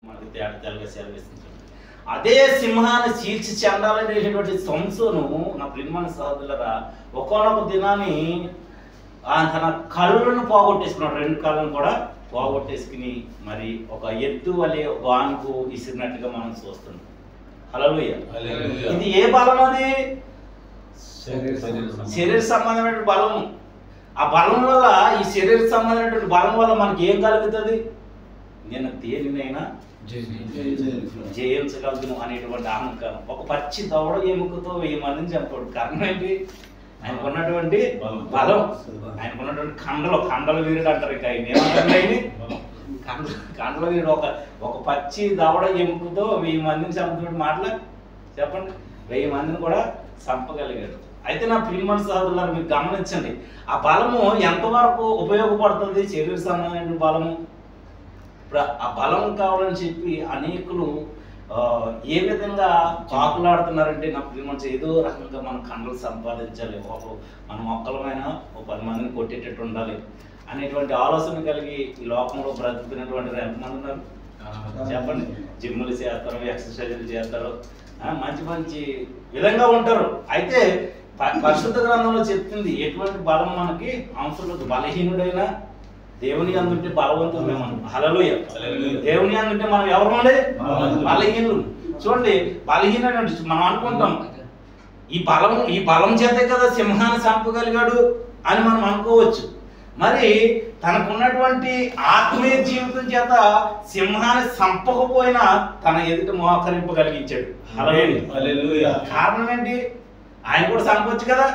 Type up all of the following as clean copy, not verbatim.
మనకి తేటగా సెలవిస్తుంది. అదే సింహాన్ని చీల్చి చెండాలనేటువంటి సంసోను నా ప్రియమైన సహోదరులారా ఒకానొక దినాన్ని తన కళ్ళను పోగొట్టేసుకున్నాడు. 2 కళ్ళను కూడా పోగొట్టేసుకుని మరి ఒక ఎద్దు వలె గానుకు ఇసిరినట్టుగా మనం చూస్తున్నాం. హల్లెలూయా. ఇది ఏ బలం? అది శరీర సంబంధమైన బలం. ఆ బలం వల్ల, ఈ శరీర సంబంధమైనటువంటి బలం వల్ల మనకి ఏం కలుగుతుంది? నేను దేనినైనా జయించగలను అనేటువంటి అహంకారం. ఒక పచ్చి దవడ ఎముకతో 1000 మందిని చంపాడు. కారణం ఏంటి? ఆయనకున్నటువంటి బలం, ఆయనకున్నటువంటి కండల వీరుడు అంటారు. ఇక ఆయన ఏమంటారు? కండల వీరుడు. ఒక పచ్చి దవడ ఎముకతో 1000 మందిని చంపుతున్న మాటలు చెప్పండి. 1000 మందిని కూడా చంపగలిగాడు. అయితే నా ప్రియమైన సహోదరులారా మీరు గమనించండి, ఆ బలము ఎంతవరకు ఉపయోగపడుతుంది? శరీర సంబంధమైన బలము. ఇప్పుడు ఆ బలం కావాలని చెప్పి అనేకులు ఏ విధంగా పాకులాడుతున్నారంటే నా ప్రియమైన ఏదో రకంగా మనం కండలు సంపాదించాలి, మన మొక్కలమైన 10 మందిని కొట్టేటట్టు ఉండాలి అనేటువంటి ఆలోచన కలిగి ఈ లోకంలో బ్రతుకుతున్నటువంటి ఎంతమంది ఉన్నారు చెప్పండి. జిమ్ములు చేస్తారు, ఎక్సర్సైజులు చేస్తారు, మంచి విధంగా ఉంటారు. అయితే పరిశుద్ధ గ్రంథంలో చెప్తుంది ఎటువంటి బలం మనకి అవసరం లేదు. బలహీనుడైనా దేవుని అందుంటే బలవంతులు మేము. హల్లెలూయా. దేవుని అందుంటే మనం ఎవరు? బలహీనులు. చూడండి, బలహీన మనం అనుకుంటాం ఈ బలం చేతే కదా సింహాన్ని చంపగలిగాడు అని మనం అనుకోవచ్చు. మరి తనకున్నటువంటి ఆత్మీయ జీవితం చేత సింహాన్ని చంపకపోయినా తన ఎదుట మోకరింపగలిగించాడు. హల్లెలూయా. కారణం ఏంటి? ఆయన కూడా చంపొచ్చు కదా.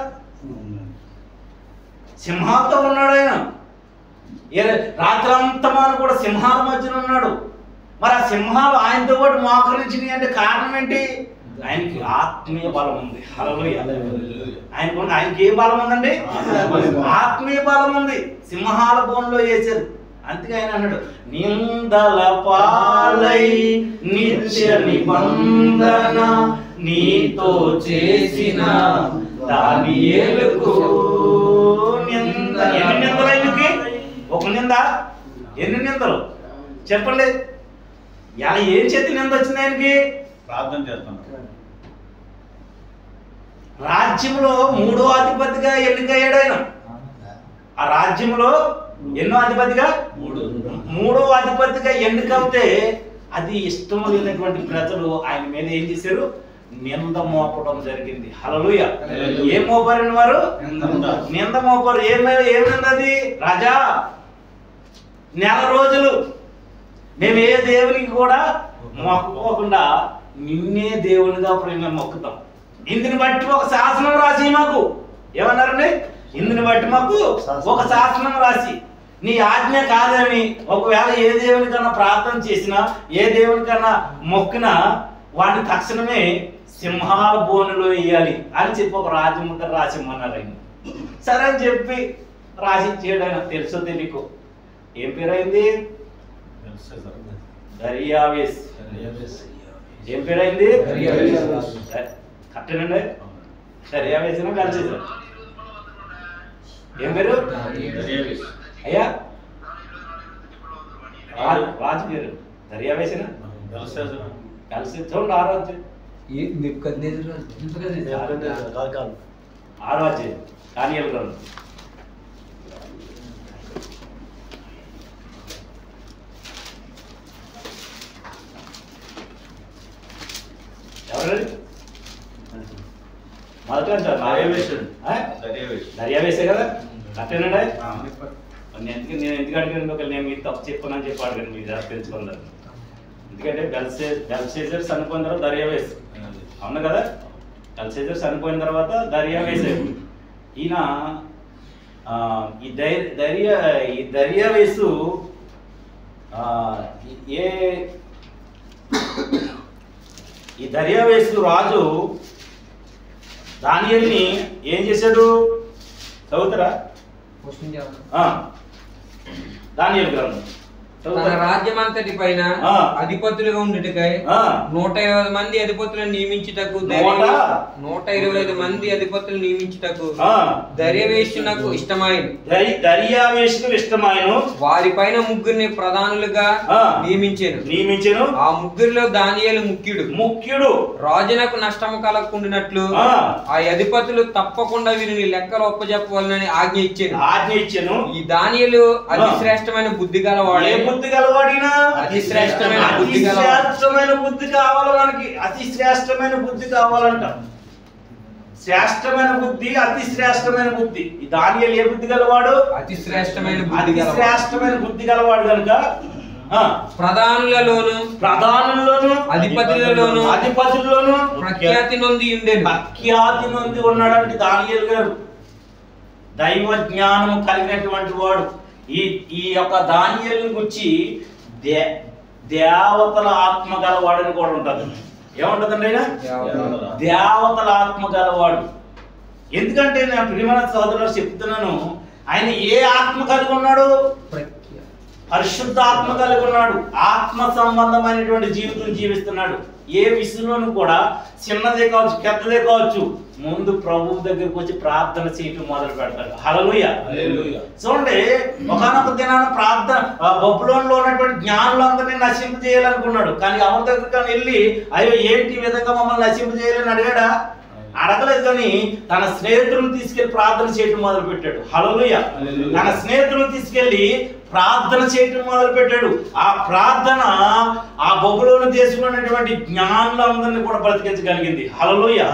సింహాలతో ఉన్నాడు ఆయన. రాత్రంతా కూడా సింహాల మధ్యన ఉన్నాడు. మరి ఆ సింహాలు ఆయనతో పాటు మోకరించినాయి అంటే కారణం ఏంటి? ఆయనకి ఆత్మీయ బలం ఉంది. హల్లెలూయా. ఆయనకి ఏ బలం ఉందండి? ఆత్మీయ బలం ఉంది. సింహాల బోన్లో వేశారు. అందుకే ఆయన అన్నాడు, నిందల పాలై నిత్య నిబంధన నీతో చేసిన దానియేలుకు నింద. ఎన్ని నిందలు ఆయనకి? ఒక నింద? ఎన్ని నిందలు చెప్పండి. ఇలా ఏం చేతి నింద వచ్చింది ఆయనకి? ప్రార్థన చేస్తాను. రాజ్యంలో 3వ అధిపతిగా ఎన్నికయ్యాడు ఆయన. ఆ రాజ్యంలో ఎన్నో అధిపతిగా? 3వ అధిపతిగా ఎన్నికవుతే అది ఇష్టం లేనటువంటి ప్రజలు ఆయన మీద ఏం చేశారు? నింద మోపడం జరిగింది. హల్లెలూయా. ఏం మోపారని వారు? నింద మోపారు. ఏమైంది? రాజా, 4 రోజులు మేము ఏ దేవునికి కూడా మొక్కుకోకుండా నిన్నే దేవునిగా ప్రేమ మొక్కుతాం. ఇందుని బట్టి ఒక శాసనం రాసి మాకు. ఏమన్నారండి? ఇందుని బట్టి మాకు ఒక శాసనం రాసి, నీ ఆజ్ఞ కాదని ఒకవేళ ఏ దేవునికన్నా ప్రార్థన చేసినా, ఏ దేవునికన్నా మొక్కినా వాడిని తక్షణమే సింహాల బోనులో వేయాలి అని చెప్పి ఒక రాజముద్ర రాసిమ్మన్నారు ఆయన. సరే అని చెప్పి రాసి ఇచ్చాడు ఆయన. తెలుసో తెలియకో. ఏం పేరైంది? దర్యావేస్. ఏం పేరైంది? కట్టనండి. దర్యావేసినా కలిసేసా? ఏం పేరు? అయ్యా రాజు పేరు దర్యావేసినా కలిసి. చూడండి, 6వ అధ్యాయం. 6వ అధ్యాయం దానియేలు గ్రంథం. ఎవరు? మొదట దర్యావేసే కదా. కట్టేనండి. నేను ఎందుకు అడిగాను? నేను మీరు తప్పు చెప్పానని చెప్పి అడిగాను. మీరు తెలుసుకున్నారు. ఎందుకంటే బెల్షెజర్ చనిపోయిన తర్వాత దర్యావేస్. అవును కదా. బెల్షెజర్ చనిపోయిన తర్వాత దర్యావేసే. ఈయన ఈ దర్యావేసు ఈ దర్యావేసు రాజు దానియేలుని ఏం చేశాడు? చదువుతారా? దానియేలు గ్రంథం తన రాజ్యమంతటి పైన అధిపతులుగా ఉండుటకై 120 మంది అధిపతులను నియమించుటకు 125 మంది అధిపతులను నియమించుటకు దర్యావేషునకు ఇష్టమాయను. వారి పైన ముగ్గురిని ప్రధానులుగా నియమించెను. ఆ ముగ్గురిలో దానియేలు ముఖ్యుడు. రాజునకు నష్టము కలగకుండానట్లు ఆ అధిపతులు తప్పకుండా వీరిని లెక్కలు ఒప్పజెప్పవాలని ఆజ్ఞ ఇచ్చాను. ఈ దానియేలు అతి శ్రేష్టమైన బుద్ధి గలవాడు. అతి శ్రేష్టమైన బుద్ధి కావాలి మనకి. అతి శ్రేష్టమైన బుద్ధి కావాలంట. శ్రేష్టమైన బుద్ధి, అతి శ్రేష్టమైన బుద్ధి. ఈ దానియేలు ఏ బుద్ధి గలవాడు? అతి శ్రేష్టమైన బుద్ధి గలవాడు కనుక ప్రధానులలోను అధిపతులలోను ప్రఖ్యాతి నొంది ఉన్నాడంటే దానియేలు గారు దైవ జ్ఞానం కలిగినటువంటి వాడు. ఈ యొక్క దానియేలుని గురించి దేవతల ఆత్మ గలవాడని కూడా ఉంటుంది. ఏముంటదండి ఆయన? దేవతల ఆత్మ గలవాడు. ఎందుకంటే నేను ప్రియమైన సోదరులు చెప్తున్నాను, ఆయన ఏ ఆత్మ కలిగి ఉన్నాడు? పరిశుద్ధ ఆత్మ కలిగి ఉన్నాడు. ఆత్మ సంబంధమైనటువంటి జీవితం జీవిస్తున్నాడు. ఏ విషయంలోనూ కూడా చిన్నదే కావచ్చు, పెద్దదే కావచ్చు, ముందు ప్రభువు దగ్గరికి వచ్చి ప్రార్థన చేయటం మొదలు పెడతాడు. హల్లెలూయా. చూడండి, ఒకనొక దినాన ప్రార్థన బబులోనులో ఉన్నటువంటి జ్ఞానులందరినీ నశింప చేయాలనుకున్నాడు. కానీ ఎవరి దగ్గరికి వెళ్ళి అయ్యో ఏంటి ఈ విధంగా మమ్మల్ని నశింప చేయాలని అడిగాడా? అడగలేదు. కానీ తన స్నేహితులను తీసుకెళ్లి ప్రార్థన చేయటం మొదలు పెట్టాడు. హల్లెలూయా. తన స్నేహితులను తీసుకెళ్లి ప్రార్థన చేయటం మొదలు పెట్టాడు. ఆ ప్రార్థన ఆ బబులోను దేశంలో ఉన్నటువంటి జ్ఞానులందరినీ కూడా బ్రతికించగలిగింది. హల్లెలూయా.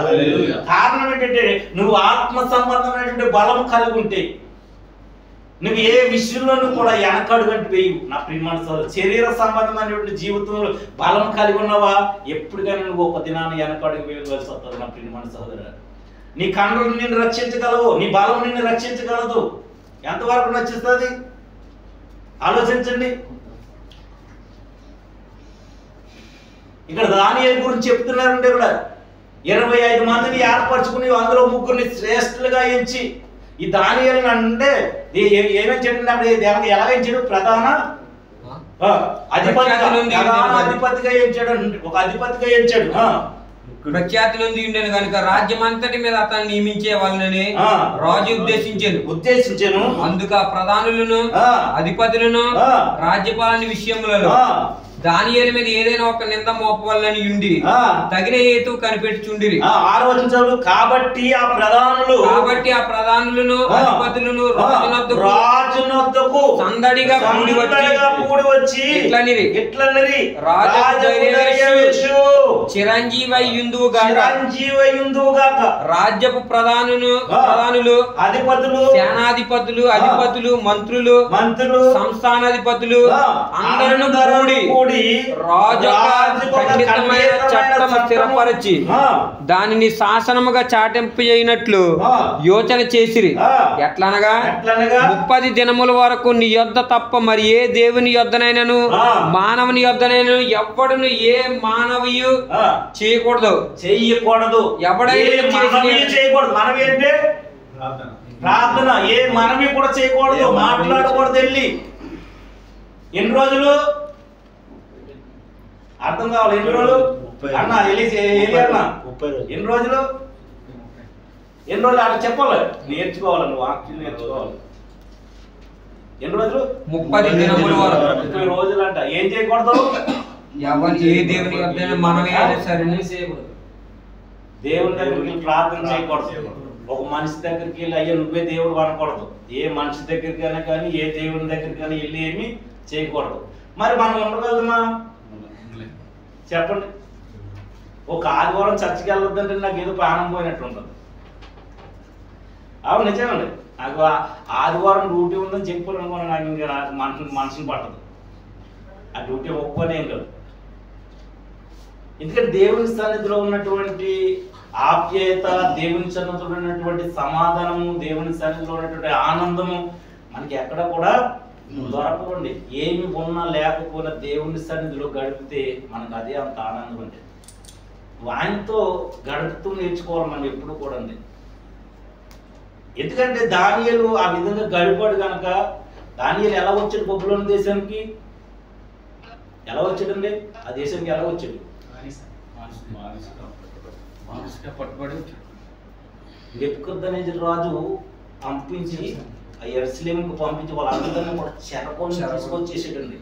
కారణం ఏంటంటే నువ్వు ఆత్మ సంబంధమైనటువంటి బలం కలిగి ఉంటే నువ్వు ఏ విషయంలోనూ కూడా వెనకడుగంటూ వేయవు. నా ప్రియమైన సోదరు, శరీర సంబంధమైనటువంటి జీవితంలో బలం కలిగి ఉన్నావా? ఎప్పటికైనా నువ్వు ఒక దినాన్ని వెనకడుగు వేయవలసి వస్తుంది. నా ప్రియమైన సోదరు, నీ కండలు నిన్ను రక్షించగలవు, నీ బలం నిన్ను రక్షించగలదు. ఎంతవరకు రక్షిస్తుంది ఆలోచించండి. ఇక్కడ దానియేలు గురించి చెప్తున్నారంటే కూడా 25 మందిని ఏర్పరచుకుని అందులో ముగ్గురిని శ్రేష్ఠులుగా ఎంచి ఈ దానియేలుని అంటే ఏమేంచాడు? అప్పుడు ఎలా ఎంచాడు? ప్రధాన అధిపతిగా ఎంచాడు. ఒక అధిపతిగా ఎంచాడు. ప్రఖ్యాతి నుండి ఉండేను కనుక రాజ్యమంతటి మీద అతన్ని నియమించే వాళ్ళని రాజు ఉద్దేశించాను. అందుకు ఆ ప్రధానులను అధిపతులను రాజ్యపాలన విషయములలో దానియేలు మీద ఏదైనా ఒక నింద మోపవాలని ఉండి తగిన హేతు కనిపెట్టుచుండిరి. ఆలోచించారు. కాబట్టి ఆ ప్రధానులను అధిపతులను రాజునొద్దకు సందడిగా కూడి వచ్చి ఇట్లనిరి చిరంజీవై యుందువుగాక రాజ్యపు ప్రధానులు అధిపతులు సేనాధిపతులు అధిపతులు మంత్రులు సంస్థానాధిపతులు అందరూ కూడి ఖండితమైన చట్టము స్థిరపరచి దానిని శాసనముగా చాటింపజేయనట్లు యోచన చేసిరి. ఎట్లనగా 30 దినముల వరకు నీ యొద్ద తప్ప మరి ఏ దేవుని యొద్దనైనను మానవుని యొద్దనైనను ఎవ్వడును ఏ మానవీయు చేయకూడదు. ఎవడైనా చేయకూడదు. మనవి అంటే ప్రార్థన. ఏ మనవి కూడా చేయకూడదు, మాట్లాడకూడదు. వెళ్ళి ఎన్ని రోజులు అర్థం కావాలి? ఎన్ని రోజులు అన్న ఎన్ని రోజులు అక్కడ చెప్పాలి. నేర్చుకోవాలి, నువ్వు వాక్యం నేర్చుకోవాలి. ఎన్ని రోజులు? 30 దినముల వరకు. 30 రోజులు అంట. ఏం చేయకూడదు? దేవుని దగ్గరికి ప్రార్థన చేయకూడదు. ఒక మనిషి దగ్గరికి వెళ్ళి అయ్యా నువ్వే దేవుడు అనకూడదు. ఏ మనిషి దగ్గరికైనా కానీ ఏ దేవుని దగ్గరికి కానీ వెళ్ళి ఏమి చేయకూడదు. మరి మనం ఉండగలుగుతామా? చెప్పండి. ఒక ఆదివారం చర్చికి వెళ్ళొద్దంటే నాకు ఏదో ప్రాణం పోయినట్టు ఉంటుంది. అవును, నిజమండి. నాకు ఆదివారం డ్యూటీ ఉందని చెప్పాను అనుకున్నాను. నాకు ఇంకా నాకు మనసుని పట్టదు. ఆ డ్యూటీ ఒప్పుకోనేం కాదు. ఎందుకంటే దేవుని సన్నిధిలో ఉన్నటువంటి ఆప్యాయత, దేవుని సన్నిధిలో ఉన్నటువంటి సమాధానము, దేవుని సన్నిధిలో ఉన్నటువంటి ఆనందము మనకి ఎక్కడ కూడా దొరకవండి. ఏమి ఉన్నా లేకపోయినా దేవుని సన్నిధిలో గడిపితే మనకు అదే అంత ఆనందం అండి. ఆయనతో గడుపుతూ నేర్చుకోవాలి మనం ఎప్పుడు కూడా. ఎందుకంటే దానియేలు ఆ విధంగా గడిపాడు కనుక. దానియేలు ఎలా వచ్చాడు బబులోను దేశానికి? ఎలా వచ్చాడండి? ఆ దేశానికి ఎలా వచ్చాడు? నెబుకద్నెజరు రాజు పంపించి ఆ యెరూషలేముకు పంపించి వాళ్ళందరినీ కూడా చెరకొని తీసుకొచ్చేసాడండి.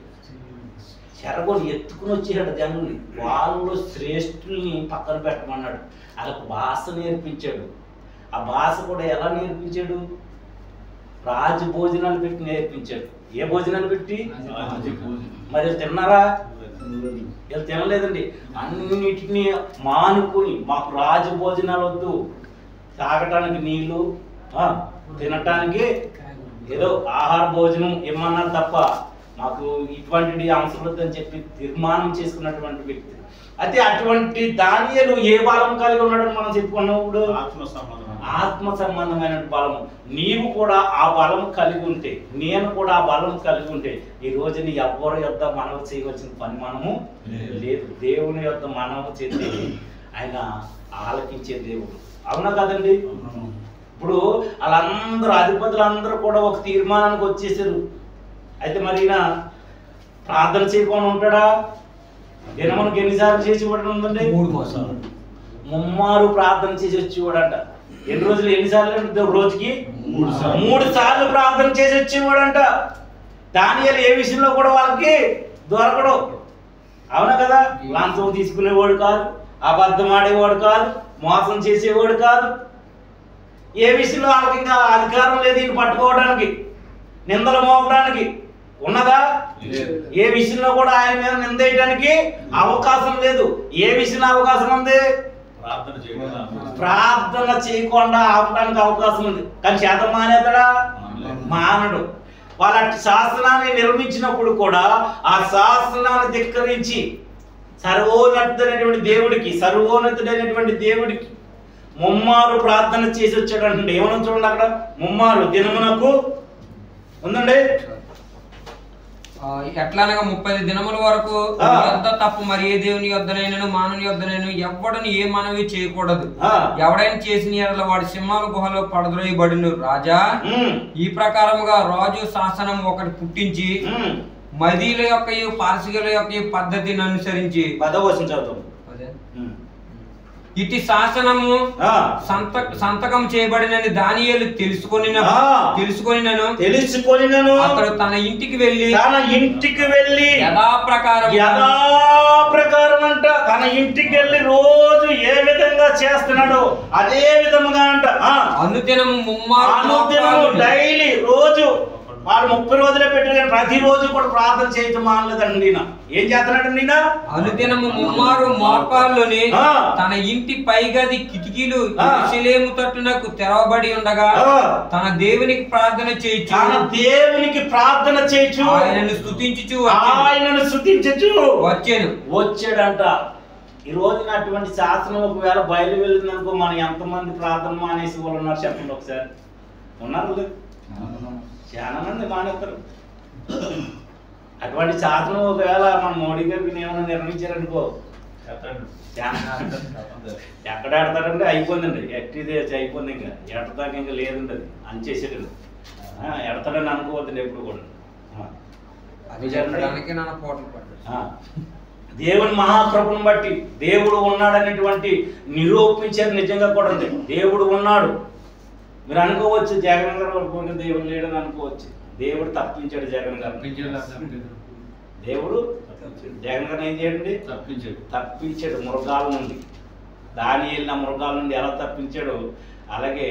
చెరగొని ఎత్తుకుని వచ్చేసాడు జనుల్ని. వాళ్ళు శ్రేష్ఠుల్ని పక్కన పెట్టమన్నాడు. వాళ్ళకు భాష నేర్పించాడు. ఆ భాష కూడా ఎలా నేర్పించాడు? రాజ భోజనాలు పెట్టి నేర్పించాడు. ఏ భోజనాలు పెట్టి? మరి తిన్నారా? వీళ్ళు తినలేదండి. అన్నిటినీ మానుకుని మాకు రాజ భోజనాలు వద్దు, తాగటానికి నీళ్లు, తినటానికి ఏదో ఆహార భోజనం ఇమ్మన్నారు తప్ప మాకు ఇటువంటి అంశాలు వద్దని చెప్పి తీర్మానం చేసుకున్నటువంటి వ్యక్తి. అయితే అటువంటి దానియేలు ఏ బలం కలిగి ఉన్నాడని మనం చెప్పుకున్నప్పుడు ఆత్మ సంబంధమైన బలము. నీవు కూడా ఆ బలం కలిగి ఉంటే, నేను కూడా ఆ బలం కలిగి ఉంటే ఈ రోజు నీ ఎవ్వరి యొద్ద మనవ చేయవలసిన పని మనము లేదు. దేవుని యొద్ద మనవ చేస్తే ఆయన ఆలకించే దేవుడు. అవునా కదండి? ఇప్పుడు వాళ్ళందరూ అధిపతులందరూ కూడా ఒక తీర్మానానికి వచ్చేసారు. అయితే మరి ఈయన ప్రార్థన చేయకుండా ఉంటాడా? దినమునికి ఎన్నిసార్లు చేసి ఇవ్వడం ఉందండి? 3 మాసాలు ముమ్మారు ప్రార్థన చేసి వచ్చేవాడంట. ఎన్ని రోజులు? ఎన్నిసార్లు? రోజుకి 3 సార్లు ప్రార్థన చేసి వచ్చేవాడంట. దానియేలు ఏ విషయంలో కూడా వాళ్ళకి దొరకడు. అవునా కదా? లంచం తీసుకునేవాడు కాదు, అబద్ధం ఆడేవాడు కాదు, మోసం చేసేవాడు కాదు. ఏ విషయంలో వాళ్ళకి ఇంకా అధికారం లేదు ఈయన పట్టుకోవడానికి, నిందలు మోపడానికి. ఉన్నదా? ఏ విషయంలో కూడా ఆయన మీద నిందేయడానికి అవకాశం లేదు. ఏ విషయంలో అవకాశం ఉంది? ప్రార్థన చేయకుండా ఆపడానికి అవకాశం ఉంది. కానీ చేత మానేతాడా? మానడు. వాళ్ళ శాస్త్రాన్ని నిర్మించినప్పుడు కూడా ఆ శాస్త్రాన్ని ధిక్కరించి సర్వోన్నతుడైనటువంటి దేవుడికి ముమ్మారు ప్రార్థన చేసి వచ్చాడంటే ఏమన్నా చూడండి అక్కడ. ముమ్మారు దినమునకు ఉందండి. ఎట్లనగా 30 దినముల వరకు యొద్ద తప్ప మరి ఏ దేవుని యొద్దనైనను మానవుని యొద్దనైను ఎవ్వడని ఏ మనవి చేయకూడదు. ఎవడైనా చేసిన ఎడల వాడి సింహాల గుహలో పడద్రోయబడును. రాజా, ఈ ప్రకారముగా రాజు శాసనం ఒకటి పుట్టించి మదీల యొక్క పారసీకుల యొక్క పద్ధతిని అనుసరించి ఇటు శాసనము సంతకం చేయబడినని దానియేలు తెలుసుకొనినను అతడు తన ఇంటికి వెళ్ళి యథాప్రకారం అంట తన ఇంటికి వెళ్ళి రోజు ఏ విధంగా చేస్తున్నాడు అదే విధముగా అంట అనుదినము డైలీ రోజు వాడు 30 రోజులే పెట్టారు కానీ ప్రతిరోజు కూడా ప్రార్థన చేయటం మానలేదండి. ఏం చేస్తున్నాడండి? అనుదినము ముమ్మారు మోకాల్లోని తన ఇంటి పైగది కిటికీలు యెరూషలేము తట్టునకు తెరవబడి ఉండగా తన దేవునికి ప్రార్థన చేయొచ్చు ఆయనను స్తుతించుచు వచ్చాడంట. ఈ రోజున అటువంటి శాస్త్రం ఒకవేళ బయలు వెళ్ళింది అనుకో, మనం ఎంతమంది ప్రార్థన మానేసి వాళ్ళు ఉన్నారు చెప్పండి ఒకసారి. ఉన్నారు చాలా మంది మానేస్తారు. అటువంటి శాసనం ఒకవేళ మన మోడీ గారికి ఏమైనా నిర్ణయించారనుకో ఎక్కడ ఆడతారంటే అయిపోయిందండి. ఎట్టిది అయిపోయింది, ఇంకా ఎడతాక ఇంకా లేదండి. అది అంచేసేటండి. ఎడతాడని అనుకోవద్దండి ఎప్పుడు కూడా. దేవుని మహాకృపను బట్టి దేవుడు ఉన్నాడనేటువంటి నిరూపించారు. నిజంగా కూడా ఉంది, దేవుడు ఉన్నాడు. మీరు అనుకోవచ్చు జగన్ గారు వరకు దేవుడు లేడని అనుకోవచ్చు. దేవుడు తప్పించాడు జగన్ గారు. దేవుడు జగన్ గారిని ఏం చేయండి? తప్పించాడు మృగాల నుండి. దానియేలుని మృగాల నుండి ఎలా తప్పించాడో అలాగే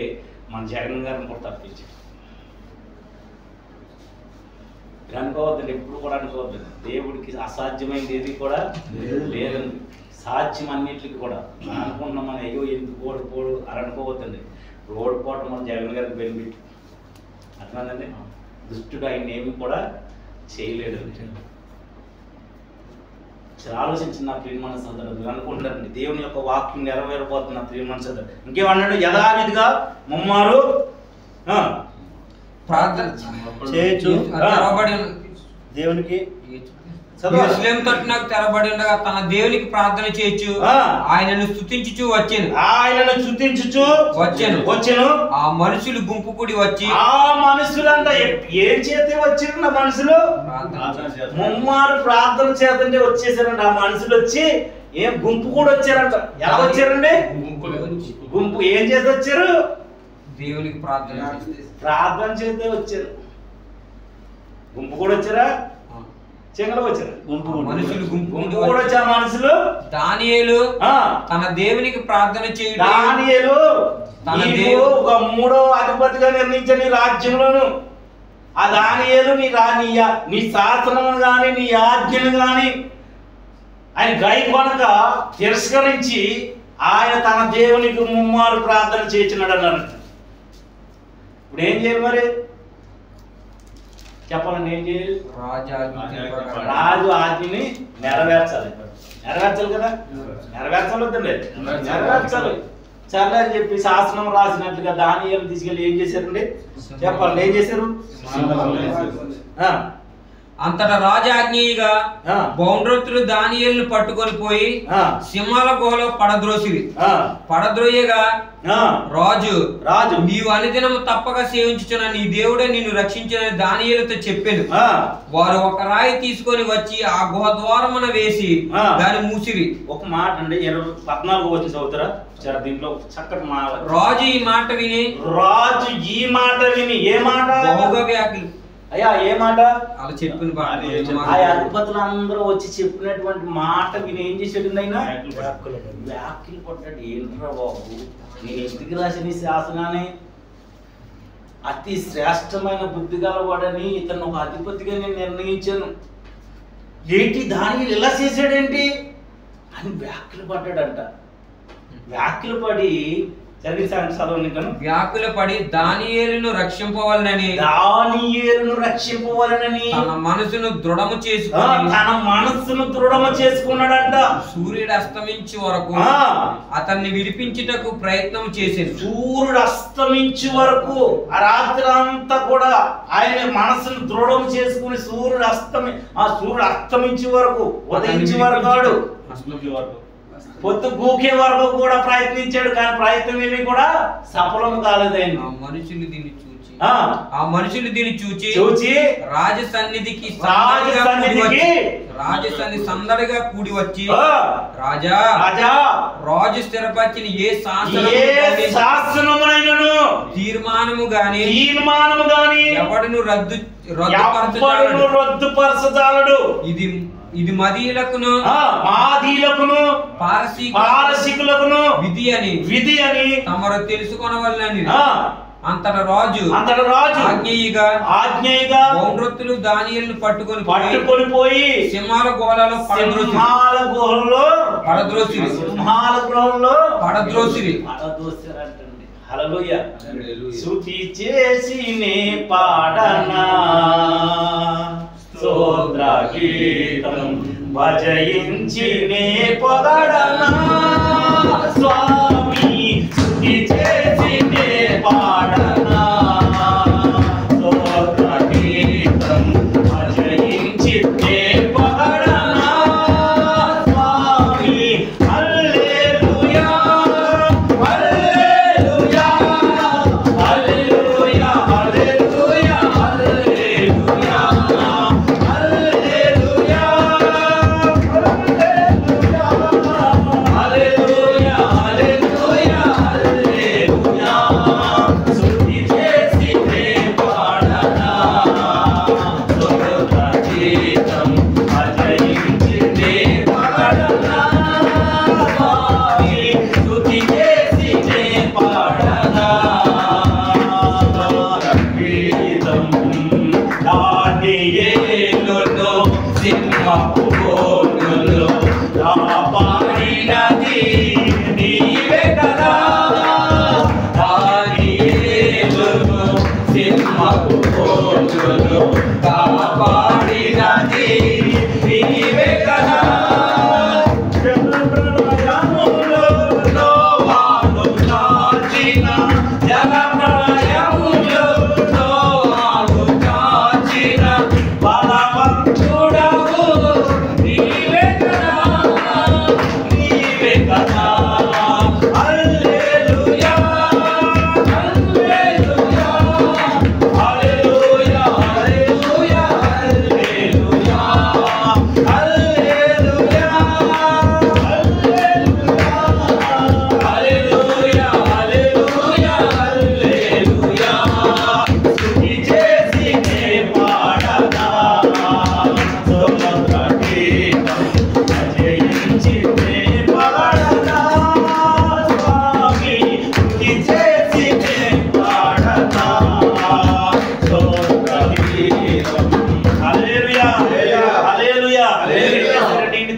మన జగన్ గారిని కూడా తప్పించాడు. మీరు అనుకోవద్దండి, ఎప్పుడు కూడా అనుకోవద్దండి. దేవుడికి అసాధ్యమైనది ఏది కూడా లేదండి. సాధ్యం అన్నిటికి కూడా. అనుకున్నాం మనం అయ్యో ఎందుకు ఓడిపోడు అని అనుకోవద్దండి. ఓడిపోవటం మన జగన్ గారికి బెనిఫిట్. అర్థమైందండి. దుష్టుడు ఆయన ఏమి కూడా చేయలేడు. ఆలోచించిన నా ప్రియమైన సోదరులు, మీరు అనుకుంటారండి దేవుని యొక్క వాక్యం నెరవేరబోతున్న ప్రియమైన సోదరులు. ఇంకేమన్నాడు? యథావిధిగా ముమ్మారు దేవునికి యెరూషలేము తట్టునకు తెరబడి ఉండగా తన దేవునికి ప్రార్థన చేయొచ్చు ఆయనను స్తుతించుచు వచ్చెను. ఆ మనుషులు గుంపు కూడి వచ్చి ఆ మనుషులంట ఏం చేస్తే వచ్చిన మనుషులు ముమ్మారు ప్రార్థన చేతంటే వచ్చేసారంట. ఆ మనుషులు వచ్చి ఏం గుంపు కూడా వచ్చారంట. ఎలా వచ్చారండి? గుంపు ఏం చేసి వచ్చారు? దేవునికి ప్రార్థన చేస్తే వచ్చారు. గుంపు కూడా వచ్చారా? చెంగలు వచ్చారు. మనుషులు గుంపు కూడా వచ్చారు. మనుషులు దానియేలు తన దేవునికి ప్రార్థన చేయడం. దానియేలు ఒక 3వ అధిపతిగా నిర్ణయించిన నీ రాజ్యంలోను ఆ దానియేలు నీ శాసనము గాని నీ ఆజ్ఞను గాని ఆయన గై కొనక తిరస్కరించి ఆయన తన దేవునికి ముమ్మారు ప్రార్థన చేస్తున్నాడు అన్నారు. ఇప్పుడు ఏం చేయాలి మరి చెప్పాలండి? ఏం చేయాలి? రాజు ఆజ్ఞని నెరవేర్చాలి కదా. నెరవేర్చాలి వద్దండి, నెరవేర్చాలి. సర్లే అని చెప్పి శాసనం రాసినట్లుగా దానియేలు తీసుకెళ్ళి ఏం చేశారండి? చెప్పాలి ఏం చేశారు? అంతటా రాజాజ్ఞగా బౌండ్రతులు దానియేలును పట్టుకొని పోయి సింహాల గుహలో పడద్రోయగా రాజు నీవు అనుదినము తప్పక సేవించుచున్న నీ దేవుడే నిన్ను రక్షించిన దానియేలుతో చెప్పాను. వారు ఒక రాయి తీసుకొని వచ్చి ఆ గుహ ద్వారమున వేసి దాన్ని మూసిరి. ఒక మాట అండి 14 వచ్చి చదువుతారా? దీంట్లో చక్కటి మాట. రాజు ఈ మాట విని ఏ మాట? బహుగా వ్యాకులు. అయ్యా ఏ మాట? అలా చెప్పిన ఆ అధిపతులు అందరూ వచ్చి చెప్పినటువంటి మాట విని ఏం చేసాడు? అయినా వ్యాఖ్యలు పడ్డాడు. ఏంట్రా బాబు, నేను ఇంటికి రాసిన శాసనాన్ని అతి శ్రేష్టమైన బుద్ధి గలవాడని ఇతను ఒక అధిపతిగా నేను నిర్ణయించాను. ఏంటి దానియేలు ఇలా చేశాడేంటి అని వ్యాఖ్యలు పడ్డాడంట. వ్యాఖ్యలు పడి వ్యాకుల పడి దానియేలును రక్షింపవాలనని తన మనసును దృఢము చేసుకున్నాడంట. సూర్యుడు అస్తమించే వరకు అతన్ని విడిపించుటకు ప్రయత్నం చేసేది. సూర్యుడు అస్తమించే వరకు ఆ రాత్రి అంతా కూడా ఆయన మనసును దృఢం చేసుకుని సూర్యుడు అస్తమించే వరకు ఉదయించే వరకు పొద్దు గూకే వరకు కూడా ప్రయత్నించాడు. కానీ ప్రయత్నం ఏమి కూడా సఫలం కాలేదండి. ఆ మనుషులు దీన్ని చూచి రాజసన్నిధికి సందడిగా కూడి వచ్చి రాజు స్థిరపరిచిన ఏ శాసనమునైనను తీర్మానము గాని ఎవడును రద్దుపరచజాలడు. ఇది మదీయులకును పారసీకులకును విధి అని తమరు తెలుసుకొనవలెనని. అంతటా రాజు ఆజ్ఞేయగా బౌండ్రతులు దానియేలును పట్టుకొని పోయి సింహాల గుహలలో పడద్రోసిరి. హల్లెలూయా. స్తుతి చేసి నే పాడనా స్తోత్ర గీతం భజయించి నే పొగడనా స్వామి. స్తుతి చేసి నే పాడనా స్తోత్ర గీతం భజయించి నే పొగడనా స్వామి. హల్లెలూయా హల్లెలూయా హల్లెలూయా హల్లెలూయా హల్లెలూయా హల్లెలూయా హల్లెలూయా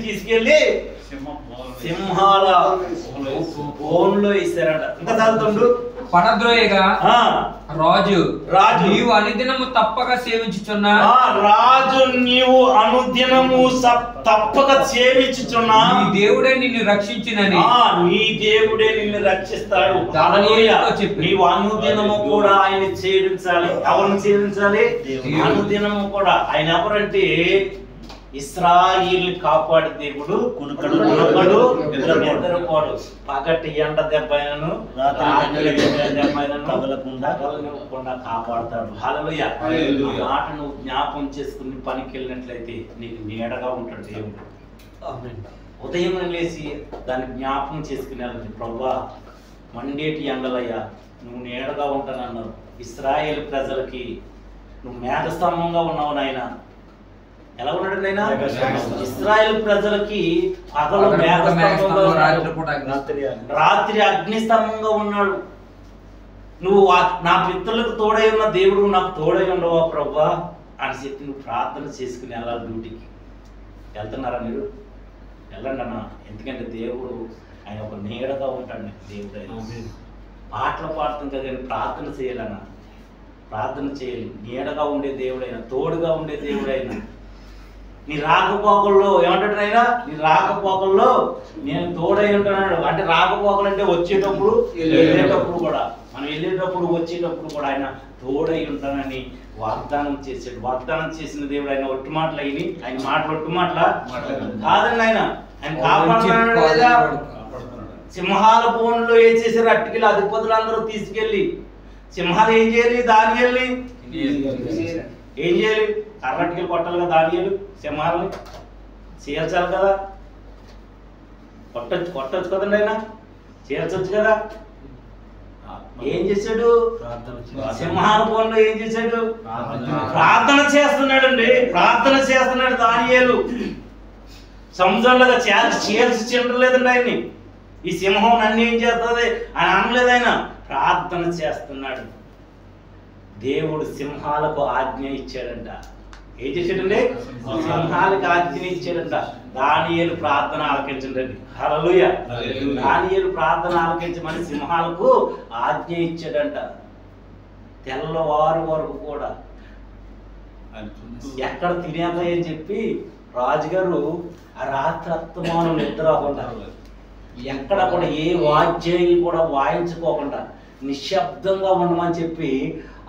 తీసుకెళ్ళి సింహాల బోన్లో ఇస్తారంట. ఇంకా చదువుతుండు. పడద్రోయగా రాజు నీవు అనుదినము తప్పక సేవించుచున్నా రాజు నీవు అనుదినము తప్పక సేవించుచున్నా నీ దేవుడే నిన్ను రక్షించునని నీ దేవుడే నిన్ను రక్షిస్తాడు. నీవు అనుదినము కూడా ఆయన సేవించాలి. ఎవరిని సేవించాలి? అనుదినము కూడా. ఆయన ఎవరంటే ఇశ్రాయేలు కాపాడు దేవుడు. నిద్రపోడు. పగటి ఎండ దెబ్బైనను తగలకుండా కాపాడుతాడు. హల్లెలూయా. మాట నువ్వు జ్ఞాపం చేసుకుని పనికి వెళ్ళినట్లయితే నీకు నీడగా ఉంటాడు దేవుడు. ఉదయం లేచి దాన్ని జ్ఞాపకం చేసుకుని వెళ్ళండి. ప్రభువా మండేటి ఎండలయ్యా నువ్వు నీడగా ఉంటానన్నావు. ఇశ్రాయేలు ప్రజలకి నువ్వు మేఘస్తంభంగా ఉన్నావు నాయన. ఎలా ఉన్నాడు నాయన? ఇశ్రాయేలు ప్రజలకి పగలు మేఘస్తంభంగా, రాత్రి అగ్నిస్తంభంగా ఉన్నాడు. నువ్వు నా పితరులకు తోడై ఉన్న దేవుడు నాకు తోడై ఉండవా ప్రభువా అని చెప్పి నువ్వు ప్రార్థన చేసుకుని వెళ్ళాలి. డ్యూటీకి వెళ్తున్నారా మీరు? వెళ్ళండి అన్న. ఎందుకంటే దేవుడు ఆయన ఒక నీడగా ఉంటాడు. దేవుడు ఆయన పాటలు పాడుతుంది కానీ ప్రార్థన చేయాలన్నా. ప్రార్థన చేయాలి. నీడగా ఉండే దేవుడైనా, తోడుగా ఉండే దేవుడైనా. నీ రాకపోకల్లో ఏమంటాడు ఆయన? నీ రాకపోకల్లో నేను తోడై ఉంటున్నాడు. అంటే రాకపోకలు అంటే వచ్చేటప్పుడు వెళ్ళేటప్పుడు కూడా, మనం వెళ్ళేటప్పుడు వచ్చేటప్పుడు కూడా ఆయన తోడై ఉంటానని వాగ్దానం చేసాడు. వాగ్దానం చేసిన దేవుడు ఆయన ఒట్టు మాటలు అయినాయి. ఆయన మాటలు ఒట్టు మాటలా కాదండి. ఆయన కాపాడుతున్నాడు కదా. సింహాల బోన్లో ఏం చేశారు? అట్టికలు అధిపతులందరూ తీసుకెళ్ళి సింహాలు ఏం చేయాలి? దానియేలుని ఏం చేయాలి? కర్రటికలు కొట్టాలి కదా. దానియేలు సింహాలని చేర్చాలి కదా. కొట్టచ్చు కదండి ఆయన. చేర్చొచ్చు కదా. ఏం చేశాడు? సింహాల బోన్లో ఏం చేశాడు? ప్రార్థన చేస్తున్నాడు అండి. ప్రార్థన చేస్తున్నాడు దానియేలు. సముద్రంలో చేర్చి చింటలేదండి ఆయన్ని. ఈ సింహం నన్ను ఏం చేస్తుంది అని అనలేదు ఆయన. ప్రార్థన చేస్తున్నాడు. దేవుడు సింహాలకు ఆజ్ఞ ఇచ్చాడంట. ఏం చేశాడండి? సింహాలకు ఆజ్ఞ ఇచ్చాడంట. దానియేలు ప్రార్థన ఆలకించండి. హల్లెలూయా. దానియేలు ప్రార్థన ఆలకించమని సింహాలకు ఆజ్ఞ ఇచ్చాడంట. తెల్లవారు వరకు కూడా ఎక్కడ తినేదని చెప్పి రాజుగారు ఆ రాత్రి అత్తమానం నిద్ర అవ్వకుండా, ఎక్కడ కూడా ఏ వాద్యాలు కూడా వాయించుకోకుండా నిశ్శబ్దంగా ఉండమని చెప్పి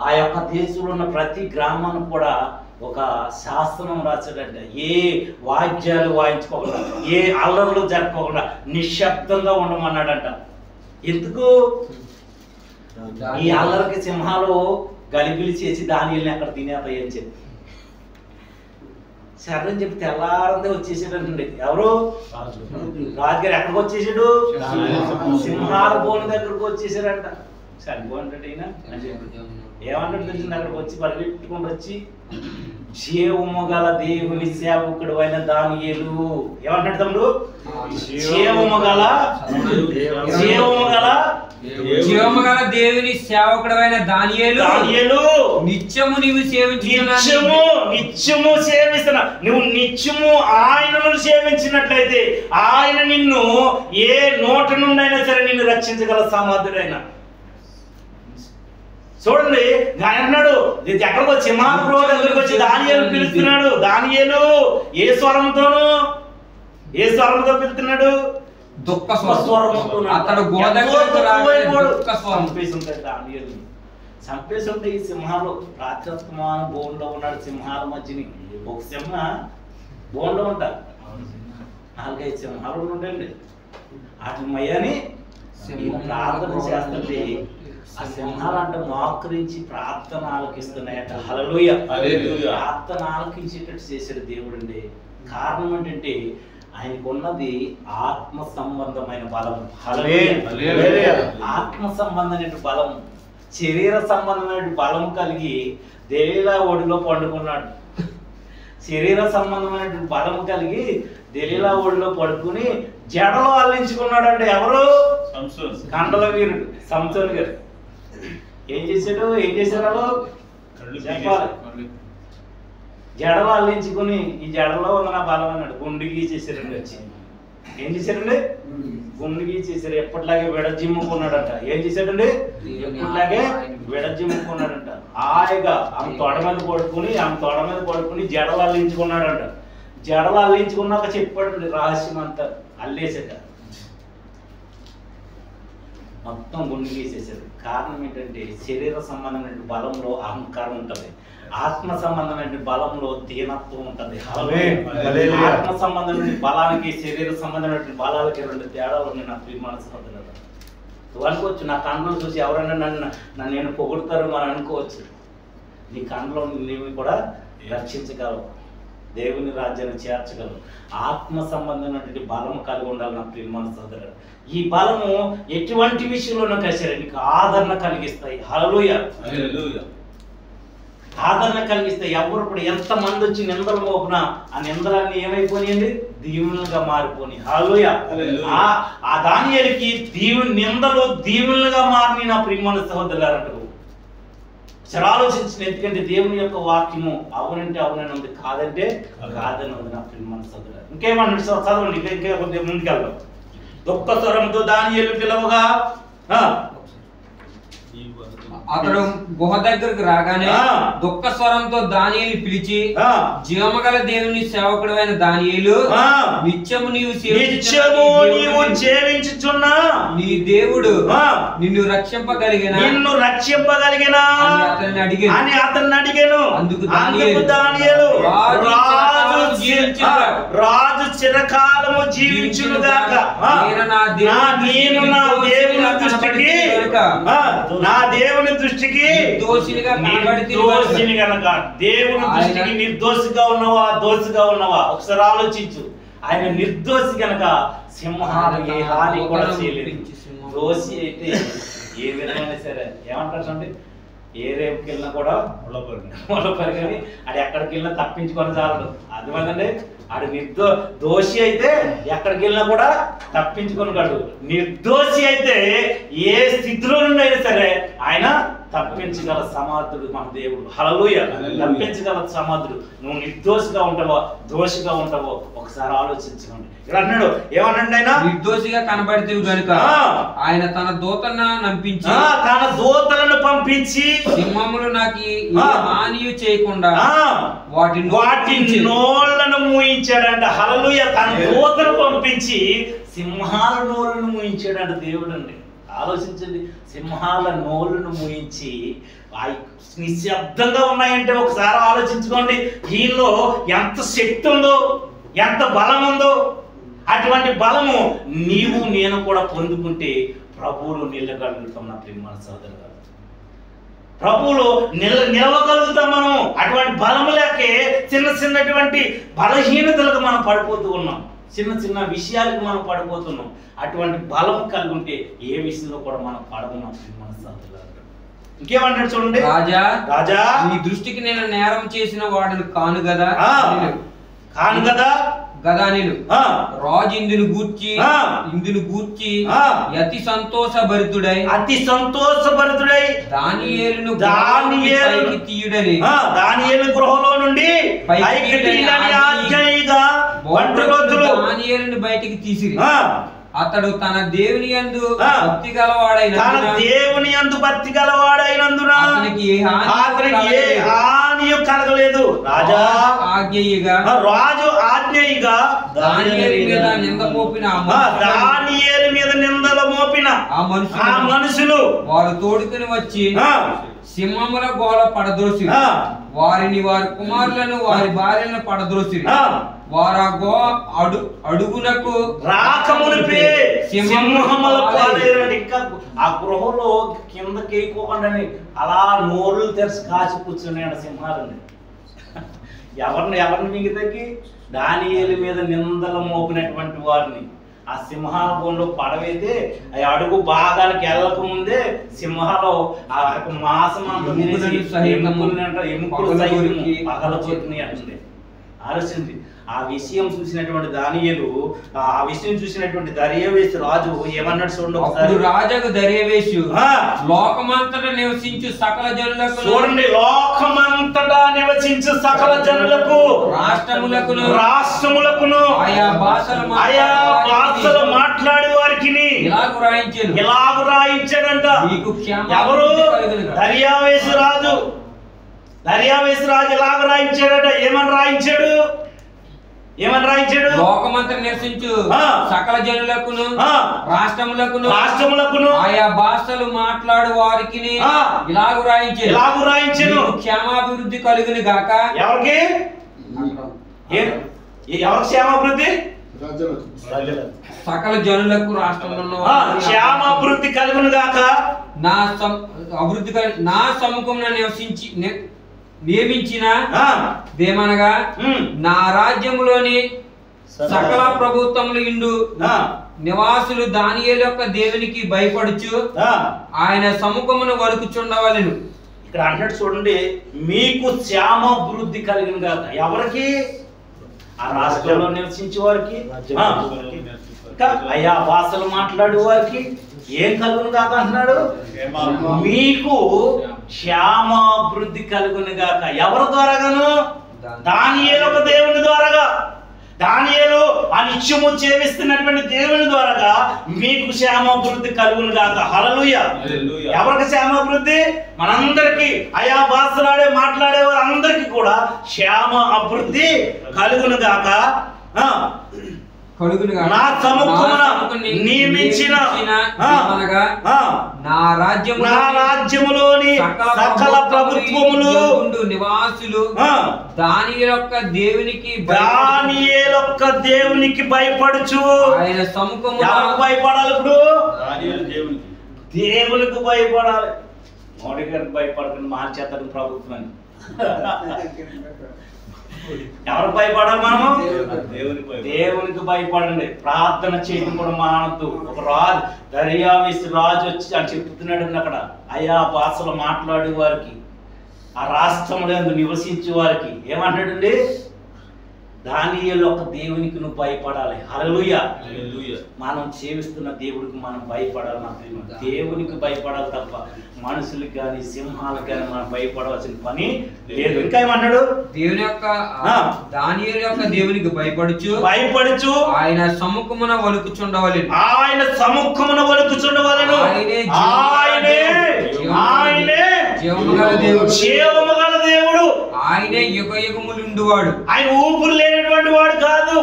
ఆ యొక్క దేశంలో ఉన్న ప్రతి గ్రామానికి కూడా ఒక శాస్త్రం రాశాడంట. ఏ వాద్యాలు వాయించుకోకుండా, ఏ అల్లర్లు జరుపుకోకుండా నిశ్శబ్దంగా ఉండమన్నాడంట. ఎందుకు? ఈ అల్లరికి సింహాలు గలిబిలి చేసి దానియేలుని అక్కడ తినేతాయి అని చెప్పి సరే అని చెప్పి తెల్లారందే వచ్చేసాడండి. ఎవరు? రాజుగారు ఎక్కడికి వచ్చేసాడు? సింహాల బోన్ దగ్గరకు వచ్చేసాడంట. చనిపోంటాడు ఈయన అని చెప్పి ఏమంటాడు తెలిసింది? అక్కడికి వచ్చి పరిగెట్టుకుంటూ వచ్చి జీవము గల దేవుని సేవకుడు అయిన దానియేలు ఏమంటాడు తమ్ముడు? జీవము గల దేవుని సేవకుడైన దానియేలు నిత్యము నీవు నిత్యము సేవిస్తున్నా. నువ్వు నిత్యము ఆయనను సేవించినట్లయితే ఆయన నిన్ను ఏ నోట నుండైనా సరే నిన్ను రక్షించగల సమర్థుడైన. చూడండి ఆయన అన్నాడు, ఎక్కడికి వచ్చి సింహాపురం దగ్గరికి వచ్చి దానియేలు పిలుస్తున్నాడు. దానియేలు ఏ స్వరంతోను? ఏ స్వరంతో పిలుస్తున్నాడు? దుఃఖ స్వరంతో. అతడు చంపేసి ఉంటే ఈ సింహాలు రాత్రత్మాన బోన్లో ఉన్నాడు. సింహాల మధ్యని ఒక సింహ బోన్లో ఉంటారు. 4-5 సింహాలు ఉండండి. వాటి మయ్యని ప్రార్థన చేస్తుంటే ఆ సింహాలు అంటే మోకరించి ప్రార్థన ఆలకిస్తున్నాయట. హల్లెలూయా. ప్రార్థన ఆలకించేటట్టు చేశాడు దేవుడు అండి. కారణం ఏంటంటే ఆయనకు ఉన్నది ఆత్మ సంబంధమైన బలం. ఆత్మ సంబంధమైన బలం, శరీర సంబంధమైన బలం కలిగి దెలీలా ఒడిలో పండుకున్నాడు. శరీర సంబంధమైన బలం కలిగి దెలీలా ఒడిలో పడుకుని జడలో అల్లించుకున్నాడంటే ఎవరు? కండల వీరుడు సంసోను గారు. ఏం చేశాడు వాళ్ళు? చెప్పాలి. జడలో అల్లించుకుని ఈ జడలో ఉన్న నా బలం అన్నాడు. గుండు గీచేసారండి. వచ్చి ఏం చేశారండి? గుండు గీచేసారు. ఎప్పటిలాగే విడజిమ్ముకున్నాడంట. ఏం చేశాడండి? ఎప్పటిలాగే విడజిమ్ముకున్నాడంట. హాయిగా ఆమె తొడ మీద పడుకుని జడలు అల్లించుకున్నాడంట. జడలు అల్లించుకున్నాక చెప్పాడు రహస్యం అంతా. అల్లేసాక మొత్తం గుండు గీసేసాడు. కారణం ఏంటంటే శరీర సంబంధమైన బలంలో అహంకారం ఉంటుంది, ఆత్మ సంబంధమైన బలంలో దీనత్వం ఉంటుంది. ఆత్మ సంబంధమైన బలానికి శరీర సంబంధమైన బలాలకి 2 తేడాలు ఉన్నాయి. నా ప్రియమైన సహోదరులారా, నువ్వు అనుకోవచ్చు నా కండలు చూసి ఎవరైనా నన్ను నేను పొగుడతారు అని అనుకోవచ్చు. నీ కండలో నీవు కూడా రక్షించగలవు, దేవుని రాజ్యాన్ని చేర్చగలవు. ఆత్మ సంబంధమైనటువంటి బలము కలిగి ఉండాలి నా ప్రియమైన సహోదరులారా. ఈ బలము ఎటువంటి విషయంలోనూ సరే నీకు ఆదరణ కలిగిస్తాయి. హల్లెలూయా. ఆదరణ కలిగిస్తాయి. ఎవరు ఇప్పుడు ఎంతమంది వచ్చి నిందలు మోపునా ఆ నిందలన్నీ ఏమైపోయినాయండి? దీవులుగా మారిపోయి. హల్లెలూయా. ఆ దానియేలుకి నిందలు దీవులుగా మారిన నా ప్రియమైన సహోదరులారా, ఆలోచించిన. ఎందుకంటే దేవుని యొక్క వాక్యము అవునంటే అవునని ఉంది, కాదంటే కాదని ఉంది నా ప్రియమైన సహోదరులారా. ఇంకేమన్నా చదవండి, ఇంకా కొద్దిగా ముందుకెళ్దాం. దుఃఖ స్వరంతో దానియేలు పిలవగా అతడు గుహ దగ్గరకు రాగానే దుఃఖ స్వరంతో దానియేలు పిలిచి, జీవమగల దేవుని సేవకుడైన దానియేలు, నిత్యము నీవు సేవించుచున్న నీ దేవుడు నిన్ను రక్షింపగలిగిన అని అతన్ని అడిగాను. అందుకు దానియేలు, రాజు చిరకాలము జీవించునుగాక. నేను నా దేవుని దృష్టికి నిర్దోషిని గనక. దేవుని దృష్టికి నిర్దోషిగా ఉన్నావా, దోషిగా ఉన్నావా ఒకసారి ఆలోచించు. ఆయన నిర్దోషి గనక సింహాలు ఏ హాని కూడా చేయలేదు. దోషి అయితే ఏ విధమైన సరే ఏమంటారు అండి, ఏ రేపుకి వెళ్ళినా కూడా ముళ్ళపరిగని అది ఎక్కడికి వెళ్ళినా తప్పించుకొని చాలదు. అర్థమైందండి. ఆడు దోషి అయితే ఎక్కడికి వెళ్ళినా కూడా తప్పించుకొని కాదు. నిర్దోషి అయితే ఏ స్థితిలో నుండి సరే ఆయన తప్పించగల సమర్థుడు మన దేవుడు. హల్లెలూయా. తప్పించగల సమర్థుడు. నువ్వు నిర్దోషిగా ఉంటావో దోషిగా ఉంటావో ఒకసారి ఆలోచించుకోండి. ఇక్కడ అన్నాడు, ఏమన్నాడు ఆయన? నిర్దోషిగా కనబడితే గనుక ఆయన తన దూతలను పంపించి సింహములు నాకు హాని చేయకుండా వాటి నోళ్లను మూయించాడంట. హల్లెలూయా. తన దూతను పంపించి సింహాల నోళ్లను మూయించాడంట దేవుడు అండి. ఆలోచించండి. సింహాల నోళ్లను మూయించి నిశ్శబ్దంగా ఉన్నాయంటే ఒకసారి ఆలోచించుకోండి. దీనిలో ఎంత శక్తి ఉందో, ఎంత బలం ఉందో. అటువంటి బలము నీవు నేను కూడా పొందుకుంటే ప్రభువులు నిలగలుగుతాం నా ప్రియమైన సోదరులు. ప్రభువులు నిలవగలుగుతాం మనం. అటువంటి బలము లేకే చిన్నటువంటి బలహీనతలకు మనం పడిపోతూ ఉన్నాం. చిన్న విషయాలకు మనం పడిపోతున్నాం. అటువంటి బలం కలిగి ఉంటే ఏ విషయంలో కూడా మనం పడమున్నాం. ఇంకేమంటాడు చూడండి. రాజా నీ దృష్టికి నేను నేరం చేసిన వాడిని కాను కదా నేను రాజు ఇందును గూర్చి అతి సంతోషభరితుడై దానియేలును తీయుడని దానియేలు గృహంలో నుండి దానియేలును బయటికి తీసిరి. అతడు తన దేవుని యందు భక్తి గలవాడైనందున అతనికి ఏ హాని కలగలేదు. రాజు ఆజ్ఞయిగా దానియేలు మీద నిందలు మోపిన ఆ మనుషులు వారు తోడుకుని వచ్చి సింహముల గోల పడద్రోసి వారి కుమారులను వారి భార్యలను పడద్రోసి వారు అడుగునకు రాకమునిపే సింహముల పాలైరండి. ఇంకా ఆ గృహంలో కిందకి ఎక్కువకుండా అలా నోళ్ళు తెరిచి కాచి కూర్చున్నాడు సింహాలని. ఎవరిని మిగతాకి? దానియేలు మీద నిందలు మోపినటువంటి వారిని. ఆ సింహాల బోన్లో పడవైతే ఆ అడుగు భాగానికి వెళ్ళక ముందే సింహాలు ఆ మాసం ఎముకలు పగలగొట్టినాయి అంటుంది. ఆలోచించి ఆ విషయం చూసినటువంటి దానియేలు, ఆ విషయం చూసినటువంటి దర్యావేషు రాజు ఏమన్నాడు చూడండి ఒకసారి. రాజుకు దర్యావేషు లోకమంతటా నివసించు సకల జనులకు, చూడండి, లోకమంతటా నివసించు సకల జనులకు, రాష్ట్రములకును ఆయా భాషలు మాట్లాడే వారికి ఇలాగు రాయించాడంట. ఎవరు? దర్యావేషు రాజు. దర్యావేషు రాజు ఇలాగ రాయించాడట. ఏమని రాయించాడు? లోకమంతటా నివసించు సకల జనులకును రాష్ట్రములకును ఆయా భాషలు మాట్లాడు వారికి ఇలాగు రాయించాడు. క్షేమాభివృద్ధి కలుగును గాక. ఎవరికి క్షేమాభివృద్ధి? సకల జనులకు రాష్ట్రంలో క్షేమాభివృద్ధి కలుగును గాక. నా సముఖమున నియమించిన దేమనగా నా రాజ్యములోని సకల ప్రభుత్వములు ఇండు నివాసులు దానియేలు యొక్క దేవునికి భయపడుచు ఆయన సముఖమును వలుకుచుండవలెను. ఇక్కడ అంటాడు చూడండి, మీకు క్షేమాభివృద్ధి కలిగిన గాక. ఎవరికి? ఆ రాష్ట్రంలో నివసించే వారికి, అయ్యా భాషలు మాట్లాడే వారికి ఏం కలుగును గాక అంటున్నాడు. మీకు క్షేమాభివృద్ధి కలుగును గాక. ఎవరి ద్వారాగాను? దానియేలు ఒక దేవుని ద్వారాగా. దానియేలు అనిత్యము చేవిస్తున్నటువంటి దేవుని ద్వారాగా మీకు క్షేమాభివృద్ధి కలుగును గాక. హల్లెలూయా. ఎవరికి క్షేమాభివృద్ధి? మనందరికీ, ఆయా భాషలాడే మాట్లాడే వారందరికీ కూడా క్షేమ అభివృద్ధి కలుగును గాక. నా సముఖమున నియమించిన నా రాజ్యములోని సకల ప్రభుత్వములు నివాసులు దానియేలు యొక్క దేవునికి భయపడుచు ఆయన సముఖమున భయపడాలి. ఇప్పుడు దేవునికి భయపడాలి. మోడీ గారికి భయపడుతుంది, మార్చేస్తాడు ప్రభుత్వాన్ని. ఎవరికి భయపడాలి? మనము దేవునికి భయపడండి. ప్రార్థన చేయడం కూడా మానద్దు. ఒక రాజు, దర్యావేషు రాజు వచ్చి అని చెప్తున్నాడు అక్కడ. ఆయా భాషలు మాట్లాడే వారికి, ఆ రాష్ట్రంలో నివసించే వారికి ఏమంటాడండి? దానియేలు ఒక దేవునికి నువ్వు భయపడాలి. హల్లెలూయా. మనం సేవిస్తున్న దేవుడికి మనం భయపడాలి. దేవునికి భయపడాలి తప్ప మనుషులకు కానీ సింహాలకు కానీ మనం భయపడవలసిన పని లేదు. ఇంకా ఏమన్నాడు? దేవుని యొక్క దానియేలు యొక్క దేవునికి భయపడుచు ఆయన సముఖమున వలుకుచుండవలెను. ఆయనే జీవము గల దేవుడు. ఆయనే యుగయుగములుండువాడు. ఆయన ఊపిరి లేనటువంటి వాడు కాదు,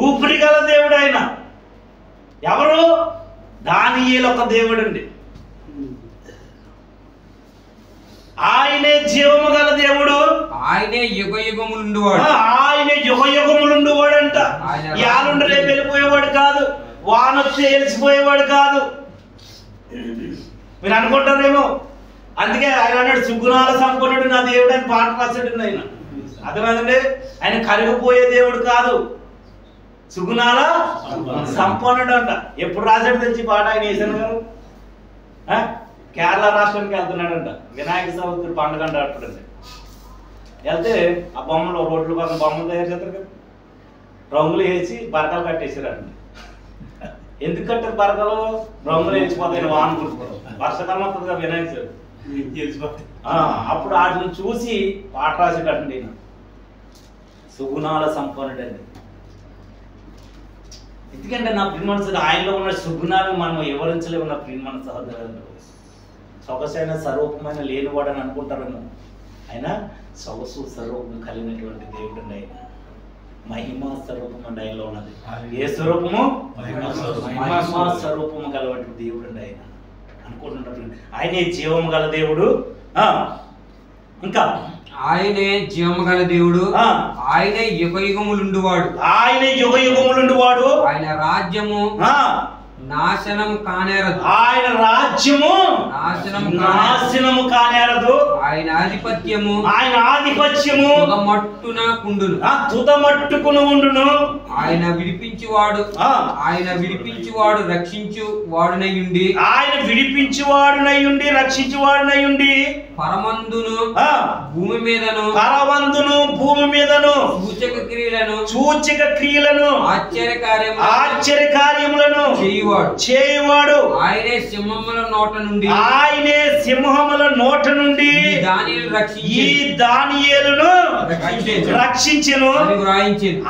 ఊపిరి గల దేవుడు ఆయన. ఎవరు? దానియేలు ఒక దేవుడు అండి. ఆయనే జీవము గల దేవుడు. ఆయనే యుగయుగములుండువాడు. ఆయనే యుగయుగములుండువాడు అంట. యాలుండి రేపు వెళ్ళిపోయేవాడు కాదు, వానొచ్చి వెలిసిపోయేవాడు కాదు. మీరు అనుకుంటారేమో. అందుకే ఆయన అన్నాడు, సుగుణాల సంపన్నుడు నా దేవుడు అని పాట రాసాడు ఆయన. అర్థమైందండి? ఆయన కరిగిపోయే దేవుడు కాదు, సుగుణాల సంపన్నుడు అంట. ఎప్పుడు రాశాడు తెలిసి పాట ఆయన వేసాను గారు? కేరళ రాష్ట్రానికి వెళ్తున్నాడంట. వినాయక చవితి పండుగ అంట. అప్పుడండి వెళ్తే ఆ బొమ్మలు రోడ్లు పక్కన బొమ్మలు తయారు చేస్తారు కదా, రంగులు వేసి బరకలు కట్టేసారంట. ఎందుకు కట్టారు బరకలు? రంగులు వేసిపోతాయి, వాన కురుకుతారు, వర్షకాలం వస్తుంది కదా వినాయక చవితి. అప్పుడు వాటిని చూసి పాట రాసేటండి. సుగుణాల సంపన్నుడు అండి. ఎందుకంటే నా ప్రియమైన ఆయనలో ఉన్న సుగుణాలను మనం వివరించలేము. నా ప్రియమైన సహోదరులు, సొగసైన స్వరూపమైన లేనివాడని అనుకుంటారేమో. ఆయన సొగసు స్వరూపం కలిగినటువంటి దేవుడు అండి. ఆయన మహిమా స్వరూపం అండి ఆయనలో ఉన్నది. ఏ స్వరూపము? మహిమా స్వరూపము గలవంటి దేవుడు అండి ఆయన అనుకుంటున్నప్పుడు. ఆయనే జీవము గల దేవుడు. ఇంకా ఆయనే జీవము గల దేవుడు. ఆయనే యుగయుగములుండువాడు. ఆయన రాజ్యము నాశనం కానేరదు. ఆయన రాజ్యము నాశనము కానేరదు. ఆయన ఆధిపత్యము తుదమట్టున కుండును. తుదమట్టుకును ఉండును. ఆయన విడిపించువాడు రక్షించువాడునయుండి రక్షించువాడునయుండి పరమందును భూమి మీదను సూచక క్రియలను ఆశ్చర్యకార్యములను చేయువాడు. ఆయనే సింహముల నోట నుండి ఈ దానియేలును రక్షించెను అని వ్రాయించండి.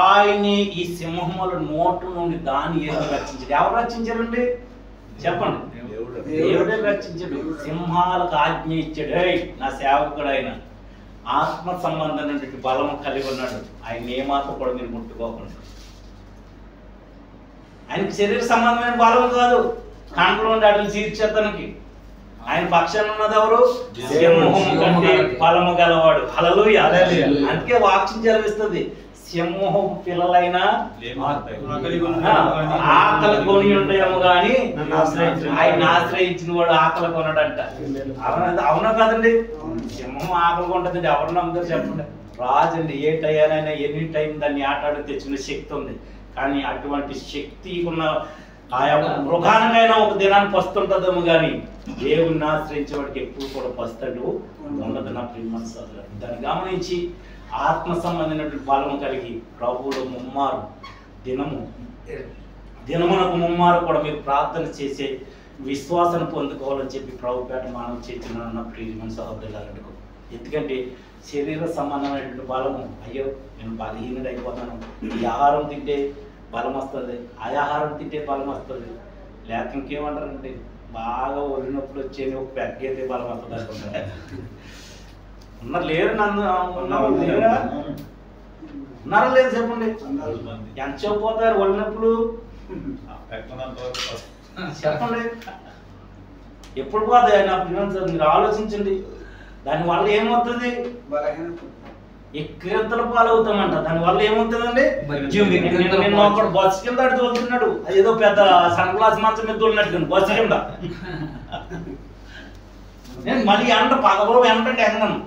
ఆయనే ఈ సింహముల నోట నుండి దానియేలును రక్షించాడు. ఎవరు రక్షించారండి చెప్పండి? దేవుడే రక్షించాడు. సింహాలకు ఆజ్ఞ ఇచ్చాడు. నా సేవకుడు ఆయన ఆత్మ సంబంధమైన బలము కలిగి ఉన్నాడు. ఆయన ఏమాత్రం కూడా మీరు ముట్టుకోకుండా. ఆయనకి శరీర సంబంధమైన బలం కాదు, కంట్లో ఉండి అటలు తీర్చేతనికి. ఆయన పక్షాన ఉన్నది ఎవరు? సింహం కంటే బలము గలవాడు. హల్లెలూయా. అందుకే వాక్యం చదివిస్తుంది, సింహం పిల్లలైనా ఆకలి కొని ఉండేమో గాని ఆయన ఆశ్రయించిన వాడు ఆకలి కొనడంట. అవునా కాదండి? సింహం ఆకలి కొంటదండి. ఎవరు నమ్ముతారు చెప్పండి? రాజు అండి. ఏ టైంనైనా ఎనీ టైం దాన్ని ఆటాడి తెచ్చిన శక్తి ఉంది. కానీ అటువంటి శక్తి ఉన్న ఆయా మృగానికైనా ఒక దినాన్ని పస్తుంటదేమో కానీ దేవుణ్ణి ఆశ్రయించే వాడికి ఎప్పుడు కూడా పస్తడు ఉండదు. నా ప్రియమైన సోదరులు, దాన్ని గమనించి ఆత్మ సంబంధమైనటువంటి బలము కలిగి ప్రభువులో ముమ్మారు దినమునకు ముమ్మారు కూడా మీరు ప్రార్థన చేసే విశ్వాసాన్ని పొందుకోవాలని చెప్పి ప్రభుపేట మనం చేసిన నా ప్రియమైన సహోదరులకు. ఎందుకంటే శరీర సంబంధమైనటువంటి బలము, అయ్యో నేను బలహీనుడు అయిపోతాను, ఈ ఆహారం తింటే బలం వస్తుంది, ఆ ఆహారం తింటే బలం వస్తుంది, లేక ఇంకేమంటారంటే బాగా ఒళ్ళు నొప్పులు వచ్చేది ఒక పెగ్గైతే బలం వస్తుంది అనుకుంటారు. ఉన్నారు లేరు? ఉన్నారా లేదు చెప్పండి? ఎంత చెప్పిపోతారు ఒళ్ళు నొప్పులు చెప్పండి? ఎప్పుడు పోతాయి? నా ప్రియులు మీరు ఆలోచించండి. దానివల్ల ఏమవుతుంది? ఎక్కిరింతల పాలవుతామంట. దానివల్ల ఏమవుతుందండి? నిన్న ఒకడు బస్సు కింద అడి తోలుతున్నాడు. ఏదో పెద్ద సన్ గ్లాస్ మంచం మీద తోలినట్టు బస్సు కింద. నేను మళ్ళీ ఎండ పదవో వెంటంటే ఎంగను